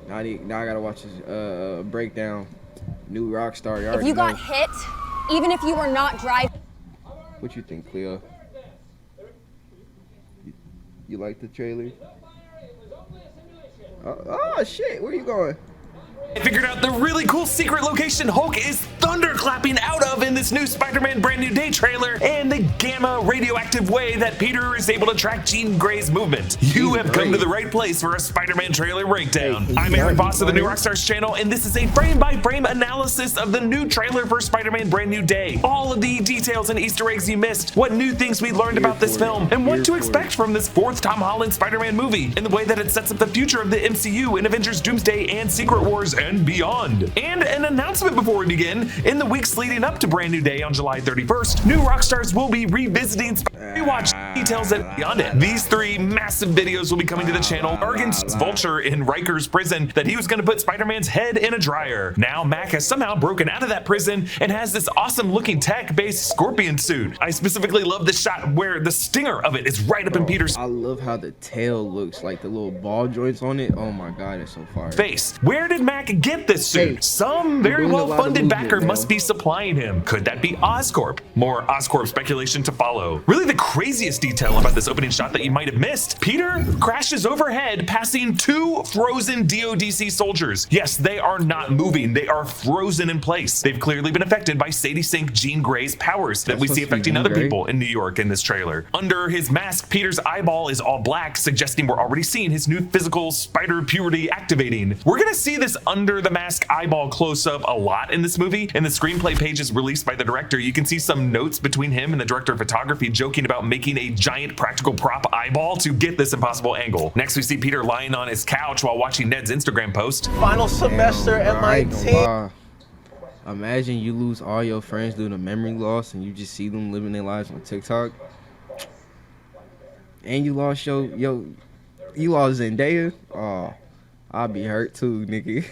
Now I gotta watch this breakdown. New Rockstar. You If already you got know. hit, even if you were not driving. What you think, Cleo? You like the trailer? Oh shit, where you going? I figured out the really cool secret location Hulk is thunderclapping out of in this new Spider-Man Brand New Day trailer, and the gamma radioactive way that Peter is able to track Jean Grey's movement. You have come to the right place for a Spider-Man trailer breakdown. I'm Aaron Voss of the New Rockstars channel, and this is a frame-by-frame analysis of the new trailer for Spider-Man Brand New Day. All of the details and Easter eggs you missed, what new things we learned about this film, and what to expect from this fourth Tom Holland Spider-Man movie, and the way that it sets up the future of the MCU in Avengers Doomsday and Secret Wars and beyond. And an announcement before we begin: in the weeks leading up to Brand New Day on July 31st, New Rockstars will be revisiting rewatch details and beyond it. These three massive videos will be coming to the channel. Argan's Vulture in Riker's prison that he was going to put Spider-Man's head in a dryer. Now Mac has somehow broken out of that prison and has this awesome looking tech-based scorpion suit. I specifically love the shot where the stinger of it is right up in Peter's I love how the tail looks, like the little ball joints on it. Oh my god, it's so fire. face. Where did Mac get this suit? Some very well-funded backer must be supplying him. Could that be Oscorp? More Oscorp speculation to follow. Really, the craziest detail about this opening shot that you might have missed: Peter crashes overhead, passing two frozen DODC soldiers. Yes, they are not moving. They are frozen in place. They've clearly been affected by Sadie Sink Jean Grey's powers that we see affecting other people in New York in this trailer. Under his mask, Peter's eyeball is all black, suggesting we're already seeing his new physical spider puberty activating. We're gonna see this under the mask eyeball close up a lot in this movie. In the screenplay pages released by the director, you can see some notes between him and the director of photography joking about making a giant practical prop eyeball to get this impossible angle. Next, we see Peter lying on his couch while watching Ned's Instagram post. Final semester MIT. Imagine you lose all your friends due to memory loss and you just see them living their lives on TikTok. And you lost you lost Zendaya. Oh, I'll be hurt too, nigga.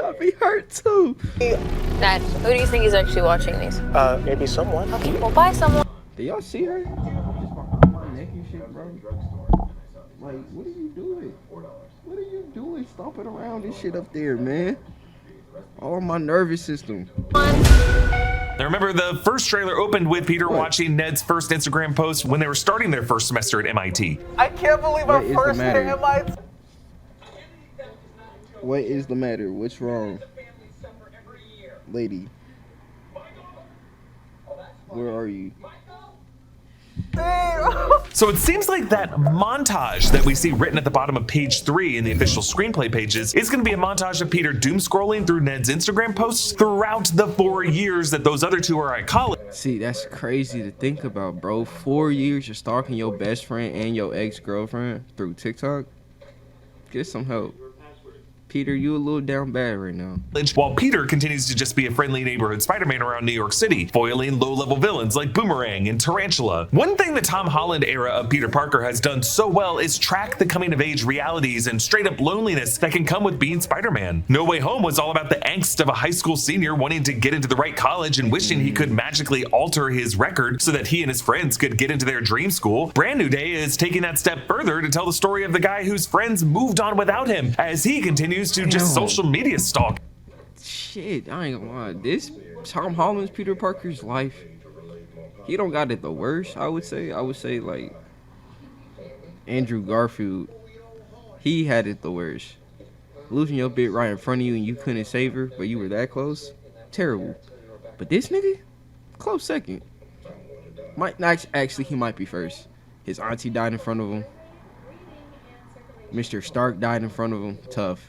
I'll be hurt too. Dad, who do you think is actually watching these? Maybe someone. Okay, well, buy someone. Did y'all see her? Just behind my neck and shit, bro. Like, what are you doing? What are you doing stomping around this shit up there, man? All my nervous system. Now remember, the first trailer opened with Peter watching Ned's first Instagram post when they were starting their first semester at MIT. I can't believe our first year at MIT. What is the matter? What's wrong? Lady. Where are you? So it seems like that montage that we see written at the bottom of page 3 in the official screenplay pages is going to be a montage of Peter doom scrolling through Ned's Instagram posts throughout the 4 years that those other two are at college. See, that's crazy to think about, bro. 4 years you're stalking your best friend and your ex-girlfriend through TikTok. Get some help. Peter, you a little down bad right now. While Peter continues to just be a friendly neighborhood Spider-Man around New York City, foiling low-level villains like Boomerang and Tarantula. One thing the Tom Holland era of Peter Parker has done so well is track the coming-of-age realities and straight-up loneliness that can come with being Spider-Man. No Way Home was all about the angst of a high school senior wanting to get into the right college and wishing he could magically alter his record so that he and his friends could get into their dream school. Brand New Day is taking that step further to tell the story of the guy whose friends moved on without him as he continues to just social media stalk. Shit, I ain't gonna lie. This Tom Holland's Peter Parker's life, he don't got it the worst, I would say. I would say, like, Andrew Garfield, he had it the worst. Losing your bitch right in front of you and you couldn't save her, but you were that close. Terrible. But this nigga, close second. Might not, actually, he might be first. His auntie died in front of him. Mr. Stark died in front of him. Tough.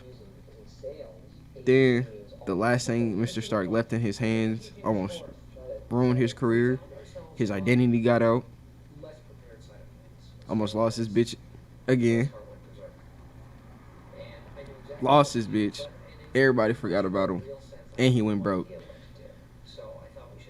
Then the last thing Mr. Stark left in his hands almost ruined his career. His identity got out. Almost lost his bitch again. Lost his bitch. Everybody forgot about him. And he went broke.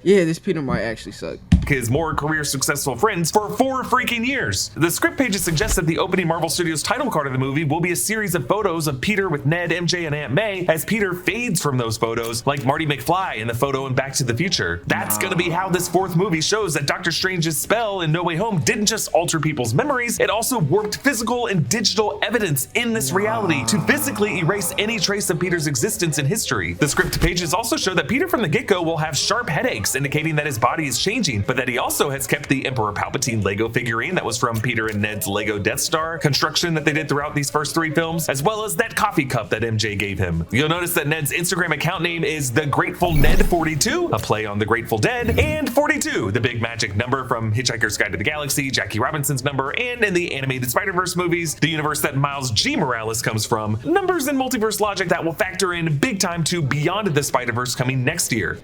Yeah, this Peter might actually suck. his more career successful friends for 4 freaking years. The script pages suggest that the opening Marvel Studios title card of the movie will be a series of photos of Peter with Ned, MJ, and Aunt May as Peter fades from those photos like Marty McFly in the photo in Back to the Future. That's gonna be how this 4th movie shows that Doctor Strange's spell in No Way Home didn't just alter people's memories, it also warped physical and digital evidence in this reality to physically erase any trace of Peter's existence in history. The script pages also show that Peter from the get-go will have sharp headaches, indicating that his body is changing, but that he also has kept the Emperor Palpatine Lego figurine that was from Peter and Ned's Lego Death Star construction that they did throughout these first 3 films, as well as that coffee cup that MJ gave him. You'll notice that Ned's Instagram account name is The Grateful Ned 42, a play on the Grateful Dead, and 42, the big magic number from Hitchhiker's Guide to the Galaxy, Jackie Robinson's number, and in the animated Spider-Verse movies, the universe that Miles G. Morales comes from, numbers and multiverse logic that will factor in big time to Beyond the Spider-Verse coming next year.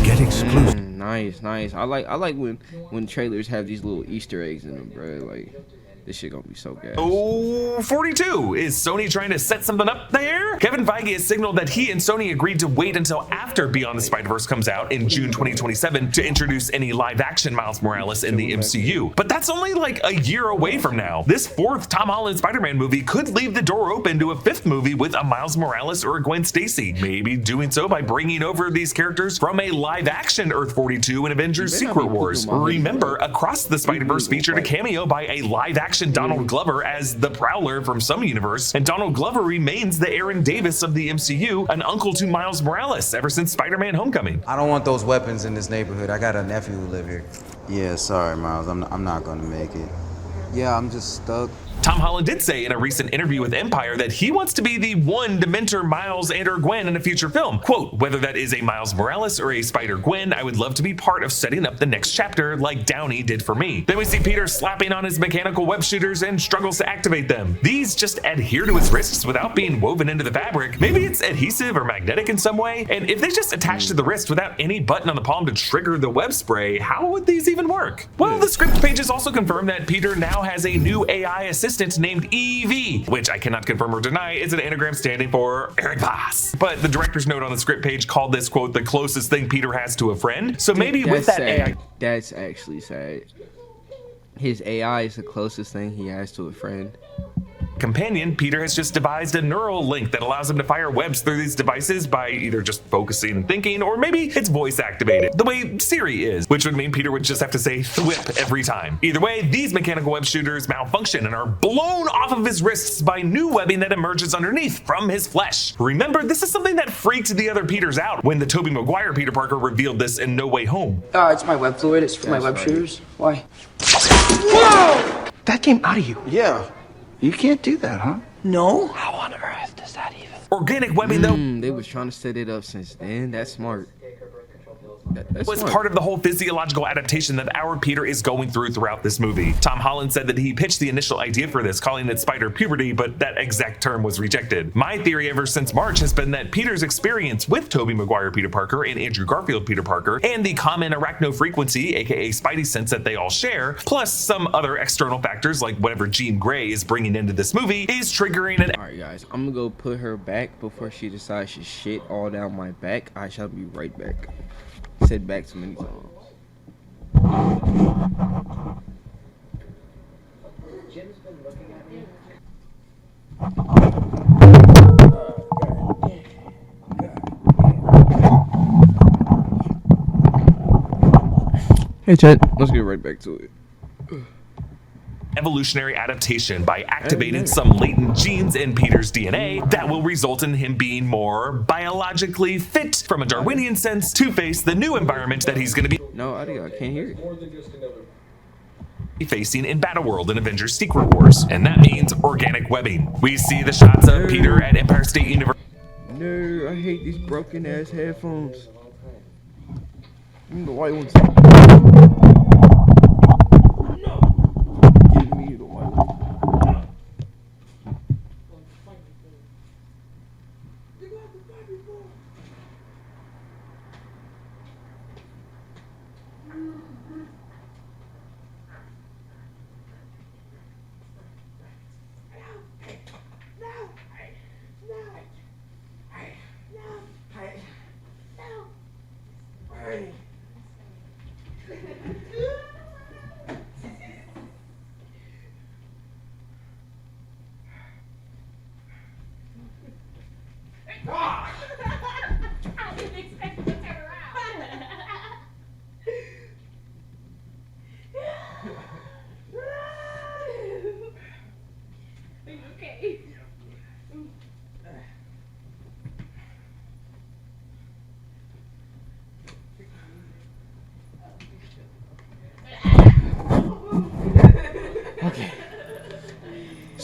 Get exclusive. Nice. I like when trailers have these little Easter eggs in them, bro. Like, this shit gonna be so gas. Oh, 42. Is Sony trying to set something up there? Kevin Feige has signaled that he and Sony agreed to wait until after Beyond the Spider-Verse comes out in June 2027 to introduce any live-action Miles Morales in the MCU. But that's only like a year away from now. This 4th Tom Holland Spider-Man movie could leave the door open to a 5th movie with a Miles Morales or a Gwen Stacy, maybe doing so by bringing over these characters from a live-action Earth 42 in Avengers Secret Wars. Remember, Across the Spider-Verse featured a cameo by a live-action Donald Glover as the Prowler from some universe, and Donald Glover remains the Aaron Davis of the MCU, an uncle to Miles Morales ever since Spider-Man Homecoming. I don't want those weapons in this neighborhood. I got a nephew who live here. Yeah, sorry, Miles. I'm not gonna make it. Yeah, I'm just stuck. Tom Holland did say in a recent interview with Empire that he wants to be the one to mentor Miles and or Gwen in a future film. Quote, whether that is a Miles Morales or a Spider-Gwen, I would love to be part of setting up the next chapter like Downey did for me. Then we see Peter slapping on his mechanical web shooters and struggles to activate them. These just adhere to his wrists without being woven into the fabric. Maybe it's adhesive or magnetic in some way. And if they just attach to the wrist without any button on the palm to trigger the web spray, how would these even work? Well, the script pages also confirm that Peter now has a new AI assistant named EV, which I cannot confirm or deny is an anagram standing for Eric Voss. But the director's note on the script page called this, quote, the closest thing Peter has to a friend. So maybe with that AI... That's actually sad. His AI is the closest thing he has to a friend. companion, Peter has just devised a neural link that allows him to fire webs through these devices by either just focusing and thinking, or maybe it's voice activated, the way Siri is, which would mean Peter would just have to say thwip every time. Either way, these mechanical web shooters malfunction and are blown off of his wrists by new webbing that emerges underneath from his flesh. Remember, this is something that freaked the other Peters out when the Tobey Maguire Peter Parker revealed this in No Way Home. It's my web fluid, it's for my web shooters. Why? Whoa! That came out of you. Yeah. You can't do that, huh? No? How on earth does that even? Organic webbing, though, they was trying to set it up since then. That's smart. That's was smart. part of the whole physiological adaptation that our Peter is going through throughout this movie. Tom Holland said that he pitched the initial idea for this, calling it spider puberty, but that exact term was rejected. My theory ever since March has been that Peter's experience with Tobey Maguire Peter Parker and Andrew Garfield Peter Parker, and the common arachno frequency, aka Spidey sense that they all share, plus some other external factors like whatever Jean Grey is bringing into this movie, is triggering an... Alright guys, I'm gonna go put her back before she decides she shit all down my back. I shall be right back. Said back too many times. Jim's been looking at me. Hey Chet, let's get right back to it. evolutionary adaptation by activating some latent genes in Peter's DNA that will result in him being more biologically fit from a Darwinian sense to face the new environment that he's going to be I can't hear it. facing in Battleworld in Avengers Secret Wars, and that means organic webbing. We see the shots of Peter at Empire State University. No, I hate these broken ass headphones. Give me the white ones. Give me the white ones.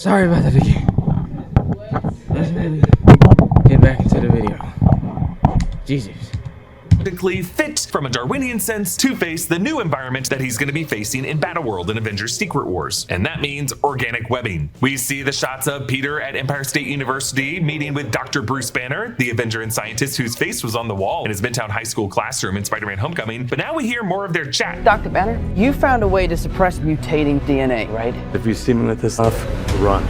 Sorry about that again. Let's really get back into the video. Jesus. Fit from a Darwinian sense to face the new environment that he's going to be facing in Battleworld and Avengers Secret Wars, and that means organic webbing. We see the shots of Peter at Empire State University meeting with Dr. Bruce Banner, the Avenger and scientist whose face was on the wall in his Midtown High School classroom in Spider-Man Homecoming, but now we hear more of their chat. Dr. Banner, you found a way to suppress mutating DNA, right? If you see me with this stuff, run.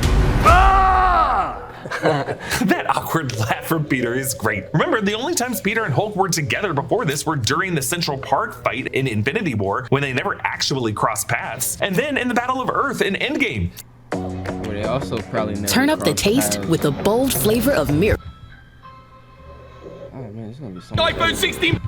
That awkward laugh from Peter is great. Remember, the only times Peter and Hulk were together before this were during the Central Park fight in Infinity War, when they never actually crossed paths, and then in the Battle of Earth in Endgame. Well, they also probably never Turn up the crossed taste paths. with a bold flavor of Miracle. Oh man, it's gonna be so much iPhone 16.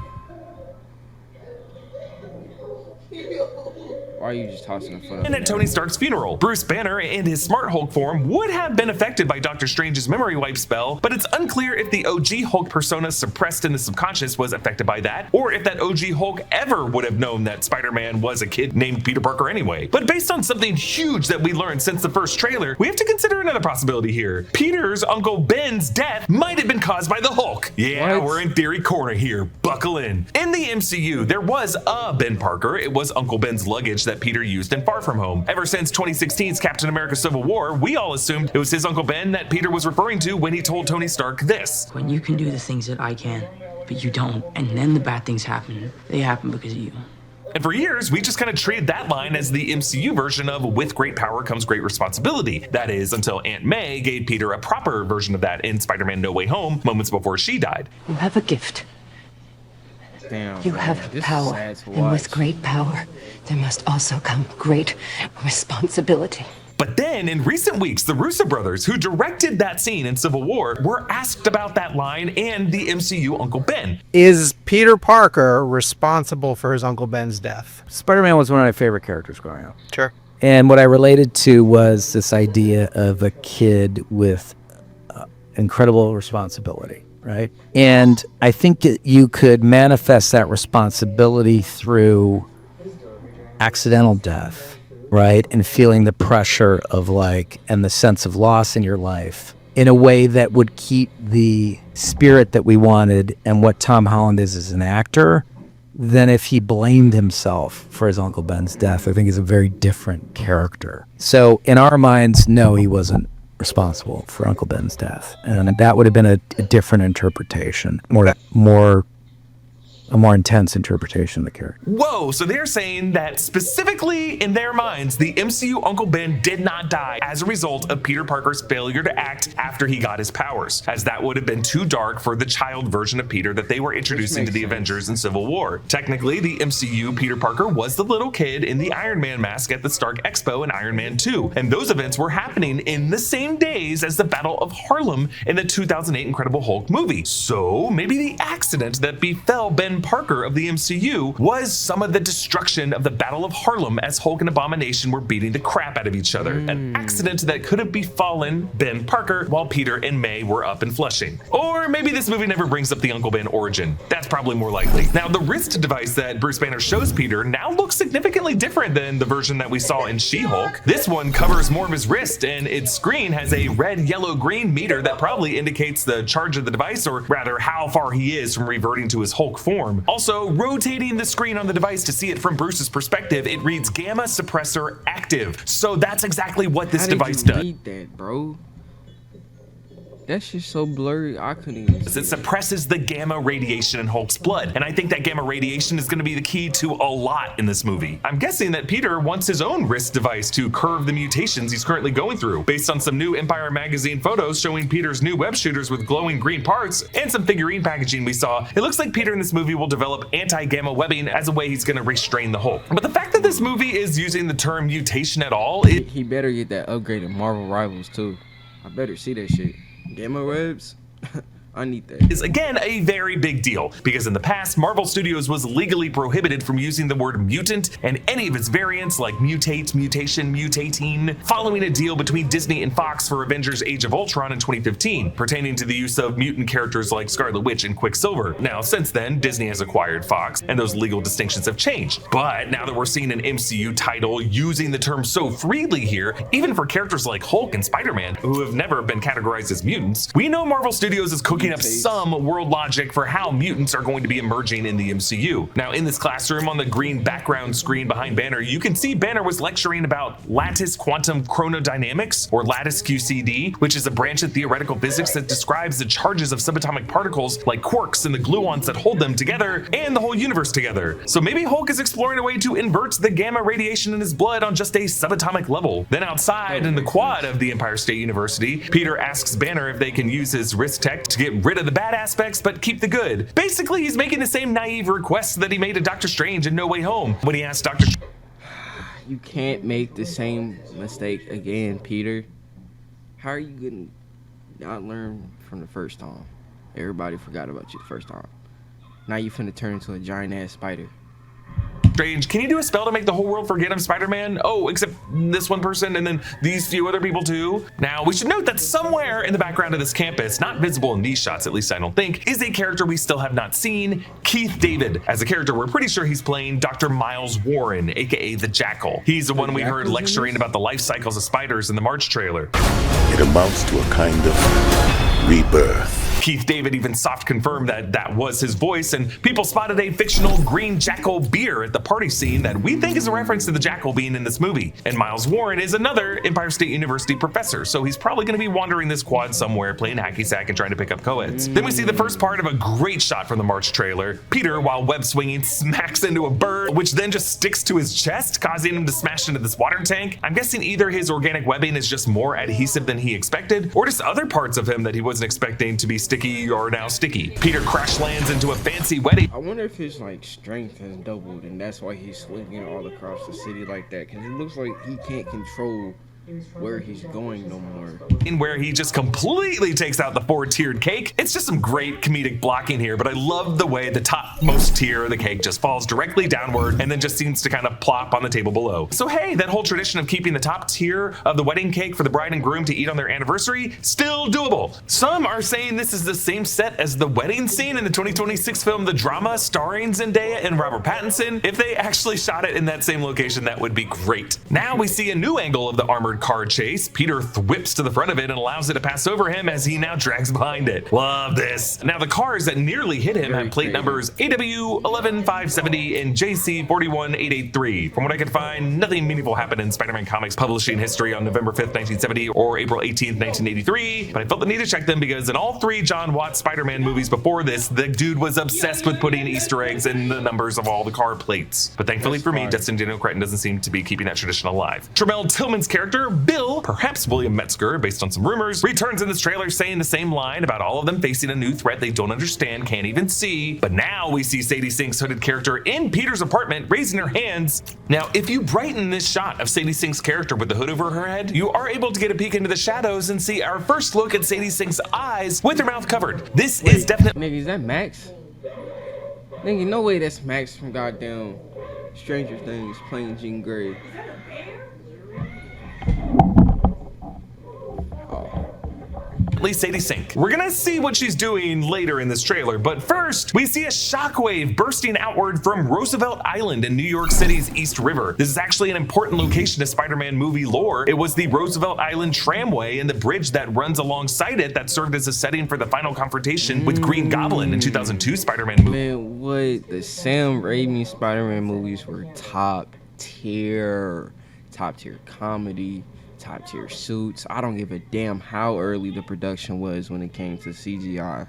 Why are you just tossing a foot up? And at Tony Stark's funeral, Bruce Banner and his Smart Hulk form would have been affected by Doctor Strange's memory wipe spell, but it's unclear if the OG Hulk persona suppressed in the subconscious was affected by that, or if that OG Hulk ever would have known that Spider-Man was a kid named Peter Parker anyway. But based on something huge that we learned since the first trailer, we have to consider another possibility here. Peter's Uncle Ben's death might have been caused by the Hulk. Yeah, What? we're in theory corner here. Buckle in. In the MCU, there was a Ben Parker. It was Uncle Ben's luggage that Peter used in Far From Home. Ever since 2016's Captain America Civil War, we all assumed it was his Uncle Ben that Peter was referring to when he told Tony Stark this. When you can do the things that I can, but you don't, and then the bad things happen, they happen because of you. And for years, we just kind of treated that line as the MCU version of with great power comes great responsibility. That is, until Aunt May gave Peter a proper version of that in Spider-Man No Way Home, moments before she died. You have a gift. Damn, You man, have this is power, sad to and with watch. great power, there must also come great responsibility. But then, in recent weeks, the Russo brothers, who directed that scene in Civil War, were asked about that line and the MCU Uncle Ben. Is Peter Parker responsible for his Uncle Ben's death? Spider-Man was one of my favorite characters growing up. Sure. And what I related to was this idea of a kid with incredible responsibility, right? And I think that you could manifest that responsibility through accidental death, right? And feeling the pressure of and the sense of loss in your life in a way that would keep the spirit that we wanted and what Tom Holland is as an actor than if he blamed himself for his Uncle Ben's death. I think he's a very different character. So in our minds, no, he wasn't responsible for Uncle Ben's death. And that would have been a different interpretation, a more intense interpretation of the character. Whoa, so they're saying that specifically in their minds, the MCU Uncle Ben did not die as a result of Peter Parker's failure to act after he got his powers, as that would have been too dark for the child version of Peter that they were introducing to the Avengers in Civil War. Technically, the MCU Peter Parker was the little kid in the Iron Man mask at the Stark Expo in Iron Man 2, and those events were happening in the same days as the Battle of Harlem in the 2008 Incredible Hulk movie. So maybe the accident that befell Ben Parker of the MCU was some of the destruction of the Battle of Harlem as Hulk and Abomination were beating the crap out of each other. An accident that could have befallen Ben Parker while Peter and May were up in Flushing. Or maybe this movie never brings up the Uncle Ben origin. That's probably more likely. Now, the wrist device that Bruce Banner shows Peter now looks significantly different than the version that we saw in She-Hulk. This one covers more of his wrist, and its screen has a red, yellow, green meter that probably indicates the charge of the device, or rather how far he is from reverting to his Hulk form. Also, rotating the screen on the device to see it from Bruce's perspective, it reads Gamma Suppressor Active. So that's exactly what this device does. Read that, bro. That shit's so blurry, I couldn't even see It suppresses the gamma radiation in Hulk's blood, and I think that gamma radiation is going to be the key to a lot in this movie. I'm guessing that Peter wants his own wrist device to curb the mutations he's currently going through, based on some new Empire magazine photos showing Peter's new web shooters with glowing green parts, and some figurine packaging we saw. It looks like Peter in this movie will develop anti-gamma webbing as a way he's going to restrain the Hulk. But the fact that this movie is using the term mutation at all, he better get that upgraded Marvel Rivals too. I better see that shit. Gamma webs? I need that. Is again a very big deal, because in the past, Marvel Studios was legally prohibited from using the word mutant and any of its variants like mutate, mutation, mutating, following a deal between Disney and Fox for Avengers Age of Ultron in 2015, pertaining to the use of mutant characters like Scarlet Witch and Quicksilver. Now, since then, Disney has acquired Fox, and those legal distinctions have changed. But now that we're seeing an MCU title using the term so freely here, even for characters like Hulk and Spider-Man, who have never been categorized as mutants, we know Marvel Studios is cooking up some world logic for how mutants are going to be emerging in the MCU. Now, in this classroom on the green background screen behind Banner, you can see Banner was lecturing about lattice quantum chronodynamics, or lattice QCD, which is a branch of theoretical physics that describes the charges of subatomic particles like quarks and the gluons that hold them together and the whole universe together. So maybe Hulk is exploring a way to invert the gamma radiation in his blood on just a subatomic level. Then outside in the quad of the Empire State University, Peter asks Banner if they can use his wrist tech to get rid of the bad aspects but keep the good. Basically, he's making the same naive request that he made to Doctor Strange in No Way Home when he asked Doctor You can't make the same mistake again, Peter. How are you gonna not learn from the first time? Everybody forgot about you the first time. Now you finna turn into a giant ass spider. Strange, can you do a spell to make the whole world forget I'm Spider-Man? Oh, except this one person and then these few other people too. Now, we should note that somewhere in the background of this campus, not visible in these shots, at least I don't think, is a character we still have not seen, Keith David. As a character, we're pretty sure he's playing Dr. Miles Warren, aka the Jackal. He's the one we heard lecturing about the life cycles of spiders in the March trailer. It amounts to a kind of rebirth. Keith David even soft confirmed that that was his voice, and people spotted a fictional green Jackal beer at the party scene that we think is a reference to the Jackal being in this movie. And Miles Warren is another Empire State University professor, so he's probably going to be wandering this quad somewhere playing hacky sack and trying to pick up co-eds. Then we see the first part of a great shot from the March trailer. Peter, while web swinging, smacks into a bird, which then just sticks to his chest, causing him to smash into this water tank. I'm guessing either his organic webbing is just more adhesive than he expected, or just other parts of him that he wasn't expecting to be sticky are now sticky. Peter crash lands into a fancy wedding. I wonder if his like strength has doubled and that's why he's swinging all across the city like that, because it looks like he can't control where he's going no more. In where he just completely takes out the 4-tiered cake. It's just some great comedic blocking here, but I love the way the topmost tier of the cake just falls directly downward and then just seems to kind of plop on the table below. So hey, that whole tradition of keeping the top tier of the wedding cake for the bride and groom to eat on their anniversary, still doable. Some are saying this is the same set as the wedding scene in the 2026 film The Drama, starring Zendaya and Robert Pattinson. If they actually shot it in that same location, that would be great. Now we see a new angle of the armored car chase. Peter whips to the front of it and allows it to pass over him as he now drags behind it. Love this. Now the cars that nearly hit him have plate numbers AW11570 and JC41883. From what I could find, nothing meaningful happened in Spider-Man comics publishing history on November 5th, 1970 or April 18th, 1983, but I felt the need to check them because in all 3 John Watts Spider-Man movies before this, the dude was obsessed with putting Easter eggs in the numbers of all the car plates. But thankfully for me, Destin Daniel Cretton doesn't seem to be keeping that tradition alive. Tremel Tillman's character, Bill, perhaps William Metzger, based on some rumors, returns in this trailer saying the same line about all of them facing a new threat they don't understand, can't even see. But now we see Sadie Sink's hooded character in Peter's apartment raising her hands. Now, if you brighten this shot of Sadie Sink's character with the hood over her head, you are able to get a peek into the shadows and see our first look at Sadie Sink's eyes with her mouth covered. This is definitely— Nigga, is that Max? Nigga, no way that's Max from goddamn Stranger Things playing Jean Grey. Sadie Sink. We're gonna see what she's doing later in this trailer, but first, we see a shockwave bursting outward from Roosevelt Island in New York City's East River. This is actually an important location to Spider-Man movie lore. It was the Roosevelt Island tramway and the bridge that runs alongside it that served as a setting for the final confrontation with Green Goblin in 2002 Spider-Man movie. Man, what? The Sam Raimi Spider-Man movies were top tier comedy, top tier suits. I don't give a damn how early the production was when it came to CGI.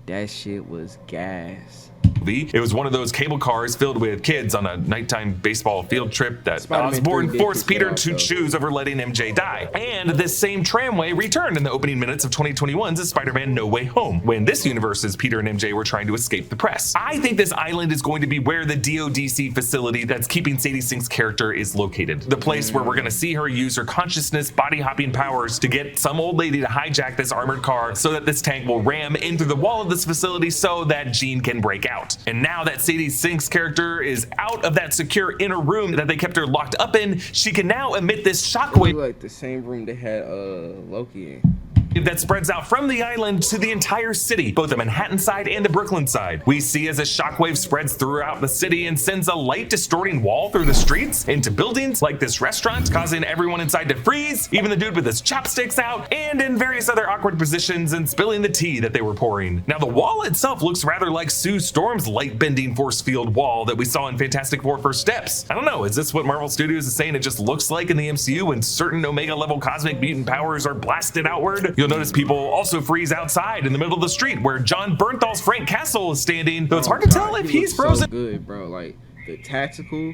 That shit was gas. It was one of those cable cars filled with kids on a nighttime baseball field trip that Spider-Man Osborn 3 forced did Peter kick it to off, choose over letting MJ die. And this same tramway returned in the opening minutes of 2021's Spider-Man No Way Home, when this universe's Peter and MJ were trying to escape the press. I think this island is going to be where the DODC facility that's keeping Sadie Sink's character is located. The place where we're going to see her use her consciousness body-hopping powers to get some old lady to hijack this armored car so that this tank will ram into the wall of this facility so that Jean can break out. And now that Sadie Sink's character is out of that secure inner room that they kept her locked up in, she can now emit this shockwave, like the same room they had Loki in, that spreads out from the island to the entire city, both the Manhattan side and the Brooklyn side. We see as a shockwave spreads throughout the city and sends a light distorting wall through the streets into buildings like this restaurant, causing everyone inside to freeze, even the dude with his chopsticks out, and in various other awkward positions and spilling the tea that they were pouring. Now the wall itself looks rather like Sue Storm's light bending force field wall that we saw in Fantastic Four First Steps. I don't know, is this what Marvel Studios is saying it just looks like in the MCU when certain Omega level cosmic mutant powers are blasted outward? You'll notice people also freeze outside in the middle of the street where John Bernthal's Frank Castle is standing, though it's hard to tell if he's frozen. So good, bro. Like the tactical,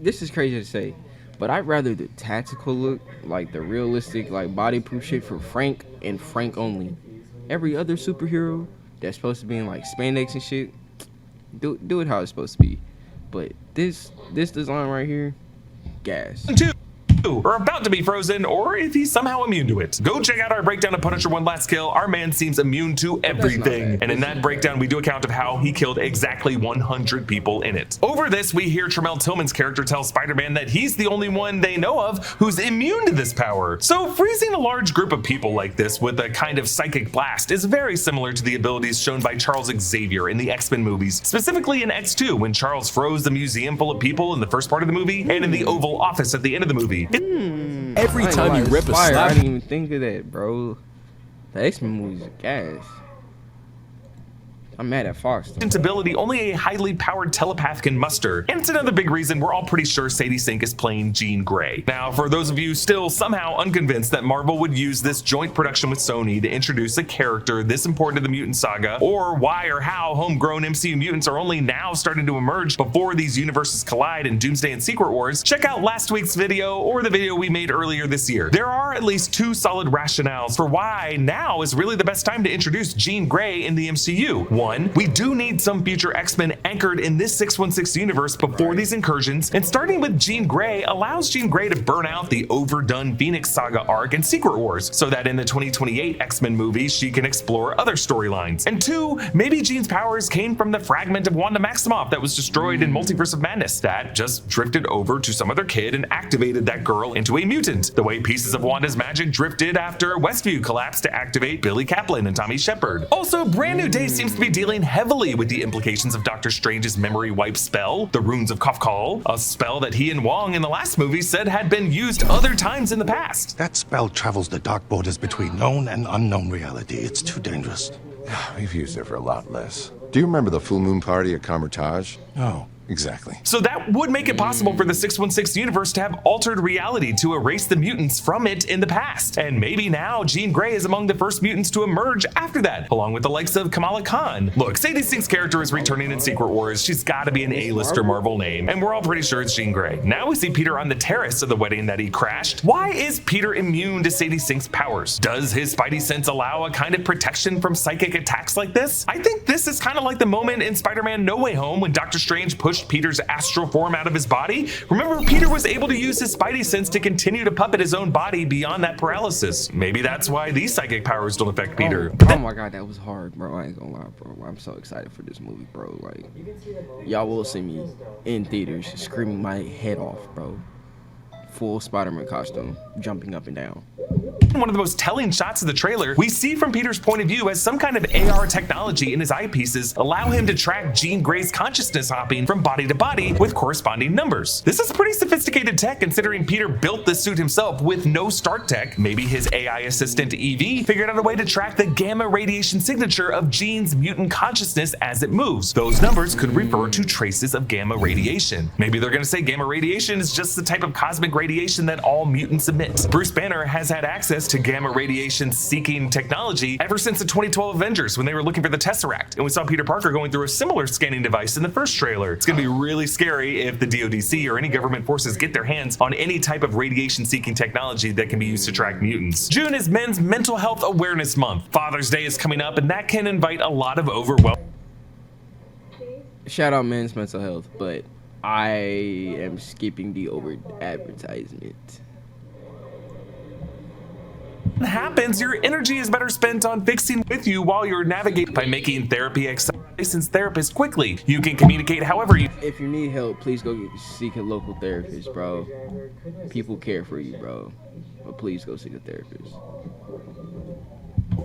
this is crazy to say, but I'd rather the tactical look, like the realistic, like bodyproof shit for Frank and Frank only. Every other superhero that's supposed to be in like spandex and shit, do it how it's supposed to be. But this design right here, gas. Or about to be frozen, or if he's somehow immune to it. Go check out our breakdown of Punisher One Last Kill. Our man seems immune to everything, and in that breakdown we do account of how he killed exactly 100 people in it. Over this, we hear Tremel Tillman's character tell Spider-Man that he's the only one they know of who's immune to this power. So freezing a large group of people like this with a kind of psychic blast is very similar to the abilities shown by Charles Xavier in the X-Men movies, specifically in X2 when Charles froze the museum full of people in the first part of the movie, and in the Oval Office at the end of the movie. Every time you rip a slap, I didn't even think of that, bro. The X-Men movies are gas. I'm mad at Fox. Ability only a highly powered telepath can muster, and it's another big reason we're all pretty sure Sadie Sink is playing Jean Grey. Now, for those of you still somehow unconvinced that Marvel would use this joint production with Sony to introduce a character this important to the mutant saga, or why or how homegrown MCU mutants are only now starting to emerge before these universes collide in Doomsday and Secret Wars, check out last week's video or the video we made earlier this year. There are at least two solid rationales for why now is really the best time to introduce Jean Grey in the MCU. One, we do need some future X-Men anchored in this 616 universe before these incursions, and starting with Jean Grey allows Jean Grey to burn out the overdone Phoenix Saga arc in Secret Wars, so that in the 2028 X-Men movies she can explore other storylines. And two, maybe Jean's powers came from the fragment of Wanda Maximoff that was destroyed in Multiverse of Madness that just drifted over to some other kid and activated that girl into a mutant, the way pieces of Wanda's magic drifted after Westview collapsed to activate Billy Kaplan and Tommy Shepard. Also, Brand New Day seems to be dealing heavily with the implications of Doctor Strange's memory wipe spell, the Runes of Kafkal, a spell that he and Wong in the last movie said had been used other times in the past. That spell travels the dark borders between known and unknown reality. It's too dangerous. We've used it for a lot less. Do you remember the full moon party at Carmitage? No. Exactly. So that would make it possible for the 616 universe to have altered reality to erase the mutants from it in the past. And maybe now Jean Grey is among the first mutants to emerge after that, along with the likes of Kamala Khan. Look, Sadie Sink's character is returning in Secret Wars. She's got to be an A-lister Marvel name, and we're all pretty sure it's Jean Grey. Now we see Peter on the terrace of the wedding that he crashed. Why is Peter immune to Sadie Sink's powers? Does his spidey sense allow a kind of protection from psychic attacks like this? I think this is kind of like the moment in Spider-Man No Way Home when Doctor Strange pushed Peter's astral form out of his body. Remember, Peter was able to use his spidey sense to continue to puppet his own body beyond that paralysis. Maybe that's why these psychic powers don't affect Peter. Oh my god, that was hard, bro. I ain't gonna lie, bro. I'm so excited for this movie, bro. Like, y'all will see me in theaters screaming my head off, bro. Full Spider-Man costume, jumping up and down. One of the most telling shots of the trailer, we see from Peter's point of view as some kind of AR technology in his eyepieces allow him to track Jean Grey's consciousness hopping from body to body with corresponding numbers. This is pretty sophisticated tech considering Peter built this suit himself with no Stark tech. Maybe his AI assistant Evie figured out a way to track the gamma radiation signature of Jean's mutant consciousness as it moves. Those numbers could refer to traces of gamma radiation. Maybe they're gonna say gamma radiation is just the type of cosmic radiation radiation that all mutants emit. Bruce Banner has had access to gamma radiation seeking technology ever since the 2012 Avengers when they were looking for the Tesseract, and we saw Peter Parker going through a similar scanning device in the first trailer. It's gonna be really scary if the DODC or any government forces get their hands on any type of radiation seeking technology that can be used to track mutants. June is Men's Mental Health Awareness Month. Father's Day is coming up, and that can invite a lot of overwhelm. Shout out Men's Mental Health, but I am skipping the over advertisement. Happens, your energy is better spent on fixing with you while you're navigating by making therapy accessible. Licensed therapist quickly. You can communicate however you. If you need help, please go seek a local therapist, bro. People care for you, bro. But please go seek a therapist.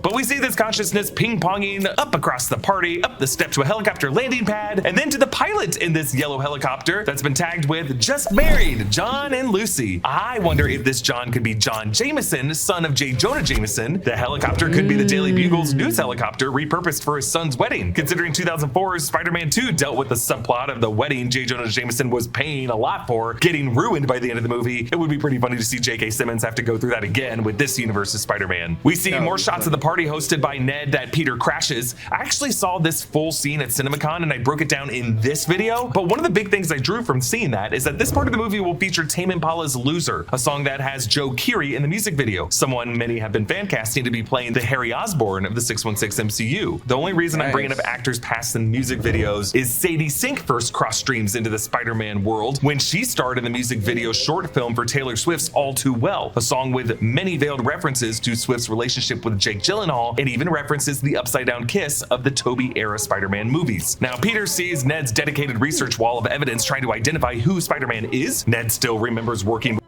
But we see this consciousness ping-ponging up across the party, up the step to a helicopter landing pad, and then to the pilot in this yellow helicopter that's been tagged with just married, John and Lucy. I wonder if this John could be John Jameson, son of J. Jonah Jameson. The helicopter could be the Daily Bugle's news helicopter repurposed for his son's wedding. Considering 2004's Spider-Man 2 dealt with the subplot of the wedding J. Jonah Jameson was paying a lot for getting ruined by the end of the movie, it would be pretty funny to see J.K. Simmons have to go through that again with this universe's Spider-Man. We see more shots of the party hosted by Ned that Peter crashes. I actually saw this full scene at CinemaCon and I broke it down in this video, but one of the big things I drew from seeing that is that this part of the movie will feature Tame Impala's Loser, a song that has Joe Keery in the music video, someone many have been fan casting to be playing the Harry Osborn of the 616 MCU. The only reason I'm bringing up actors past the music videos is Sadie Sink first cross streams into the Spider-Man world when she starred in the music video short film for Taylor Swift's All Too Well, a song with many veiled references to Swift's relationship with Jake Gyllenhaal and even references the upside down kiss of the Tobey era Spider-Man movies. Now Peter sees Ned's dedicated research wall of evidence trying to identify who Spider-Man is. Ned still remembers working